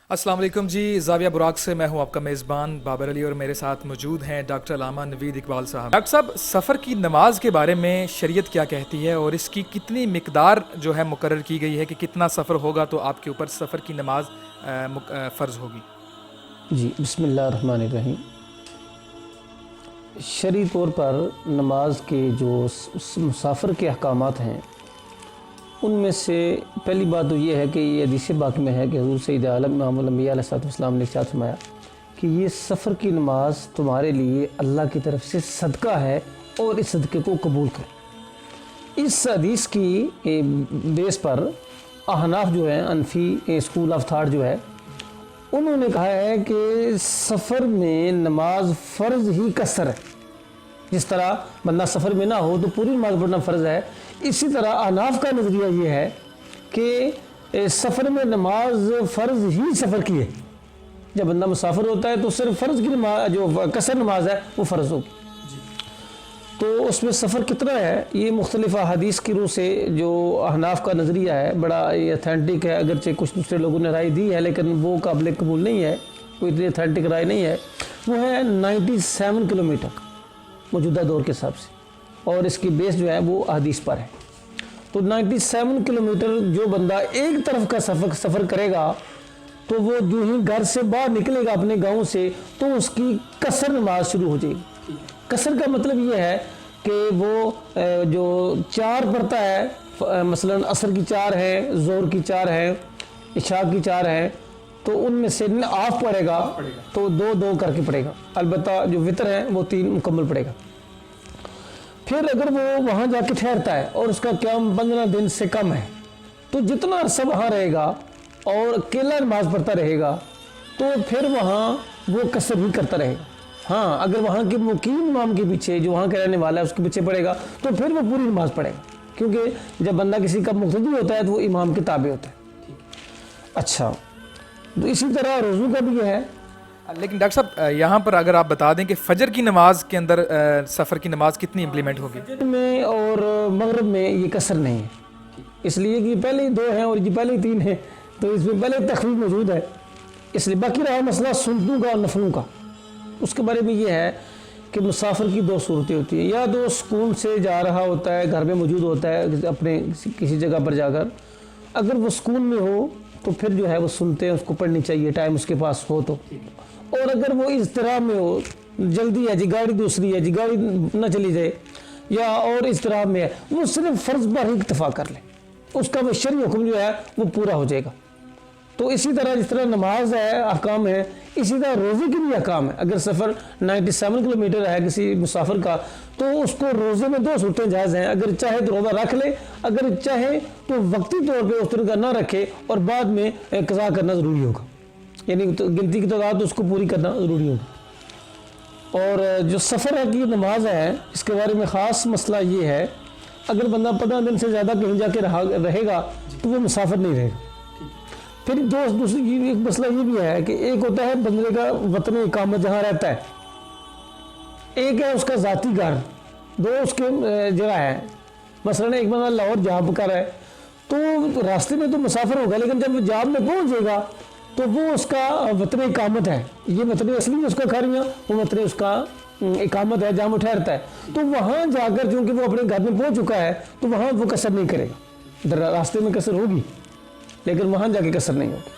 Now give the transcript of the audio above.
السلام علیکم جی، زاویہ براق سے میں ہوں آپ کا میزبان بابر علی اور میرے ساتھ موجود ہیں ڈاکٹر علامہ نوید اقبال صاحب۔ ڈاکٹر صاحب، سفر کی نماز کے بارے میں شریعت کیا کہتی ہے اور اس کی کتنی مقدار جو ہے مقرر کی گئی ہے کہ کتنا سفر ہوگا تو آپ کے اوپر سفر کی نماز فرض ہوگی؟ جی، بسم اللہ الرحمن الرحیم۔ شرعی طور پر نماز کے جو مسافر کے احکامات ہیں ان میں سے پہلی بات تو یہ ہے کہ یہ حدیث پاک میں ہے کہ حضور سید عالم امام الانبیاء علیہ السلام نے ارشاد فرمایا کہ یہ سفر کی نماز تمہارے لیے اللہ کی طرف سے صدقہ ہے اور اس صدقے کو قبول کرو۔ اس حدیث کی بیس پر احناف جو ہیں، انفی اسکول آف تھاٹ جو ہے، انہوں نے کہا ہے کہ سفر میں نماز فرض ہی قصر ہے۔ جس طرح بندہ سفر میں نہ ہو تو پوری نماز پڑھنا فرض ہے، اسی طرح احناف کا نظریہ یہ ہے کہ سفر میں نماز فرض ہی سفر کی ہے۔ جب بندہ مسافر ہوتا ہے تو صرف فرض کی نماز جو قصر نماز ہے وہ فرض ہوگی۔ تو اس میں سفر کتنا ہے یہ مختلف احادیث کی روح سے جو احناف کا نظریہ ہے بڑا اتھینٹک ہے، اگرچہ کچھ دوسرے لوگوں نے رائے دی ہے لیکن وہ قابل قبول نہیں ہے، کوئی اتنی اتھینٹک رائے نہیں ہے۔ وہ ہے 97 کلومیٹر موجودہ دور کے حساب سے، اور اس کی بیس جو ہے وہ احادیث پر ہے۔ تو 97 کلومیٹر جو بندہ ایک طرف کا سفر کرے گا تو وہ جو ہی گھر سے باہر نکلے گا اپنے گاؤں سے تو اس کی قصر نماز شروع ہو جائے گی۔ قصر کا مطلب یہ ہے کہ وہ جو چار پڑھتا ہے، مثلا عصر کی چار ہے، ظہر کی چار ہے، عشاء کی چار ہے، تو ان میں سے آف پڑھے گا تو دو دو کر کے پڑھے گا، البتہ جو وطر ہے وہ 3 مکمل پڑھے گا۔ پھر اگر وہ وہاں جا کے ٹھہرتا ہے اور اس کا قیام 15 دن سے کم ہے تو جتنا عرصہ وہاں رہے گا اور اکیلا نماز پڑھتا رہے گا تو پھر وہاں وہ قصر بھی کرتا رہے گا۔ ہاں، اگر وہاں کے مقیم امام کے پیچھے جو وہاں کا رہنے والا ہے اس کے پیچھے پڑھے گا تو پھر وہ پوری نماز پڑھے گا، کیونکہ جب بندہ کسی کا مقتدی ہوتا ہے تو وہ امام کے تابع ہوتا ہے۔ اچھا، تو اسی طرح روزوں کا بھی ہے۔ لیکن ڈاکٹر صاحب یہاں پر اگر آپ بتا دیں کہ فجر کی نماز کے اندر سفر کی نماز کتنی امپلیمنٹ ہوگی؟ فجر میں اور مغرب میں یہ قصر نہیں ہے، اس لیے کہ پہلے 2 ہیں اور یہ پہلے 3 ہیں، تو اس میں پہلے تخفیف موجود ہے، اس لیے باقی رہا مسئلہ سنتوں کا اور نفلوں کا۔ اس کے بارے میں یہ ہے کہ مسافر کی 2 صورتیں ہوتی ہیں، یا تو سکون سے جا رہا ہوتا ہے، گھر میں موجود ہوتا ہے اپنے کسی جگہ پر جا کر، اگر وہ سکون میں ہو تو پھر جو ہے وہ سنتے ہیں، اس کو پڑھنی چاہیے ٹائم اس کے پاس ہو تو۔ اور اگر وہ اضطراب میں ہو، جلدی ہے جی، گاڑی دوسری ہے جی، گاڑی نہ چلی جائے، یا اور اضطراب میں ہے، وہ صرف فرض پر ہی اکتفا کر لے، اس کا وہ شرعی حکم جو ہے وہ پورا ہو جائے گا۔ تو اسی طرح جس طرح نماز ہے احکام ہے، اسی طرح روزے کے بھی احکام ہے۔ اگر سفر 97 کلومیٹر ہے کسی مسافر کا تو اس کو روزے میں 2 صورتیں جائز ہیں، اگر چاہے تو روزہ رکھ لے، اگر چاہے تو وقتی طور پہ اس طرح کا نہ رکھے اور بعد میں قضا کرنا ضروری ہوگا، یعنی گنتی کی تعداد اس کو پوری کرنا ضروری ہوگا۔ اور جو سفر ہے کی نماز ہے اس کے بارے میں خاص مسئلہ یہ ہے، اگر بندہ 15 دن سے زیادہ کہیں جا کے رہے گا تو وہ مسافر نہیں رہے گا۔ پھر دوسری ایک مسئلہ یہ بھی ہے کہ ایک ہوتا ہے بندے کا وطن اقامت جہاں رہتا ہے، ایک ہے اس کا ذاتی گھر، 2 اس کے جگہ ہے۔ مثلا ایک بندہ لاہور جاب کر ہے تو راستے میں تو مسافر ہوگا، لیکن جب جاب میں پہنچ جائے گا تو وہ اس کا وطن اقامت ہے، یہ وطن اصلی اس کا کھاریاں، وہ وطن اس کا اقامت ہے جہاں وہ ٹھہرتا ہے۔ تو وہاں جا کر چونکہ وہ اپنے گھر میں پہنچ چکا ہے تو وہاں وہ قصر نہیں کرے گا، راستے میں قصر ہوگی لیکن وہاں جا کے قصر نہیں ہوگی۔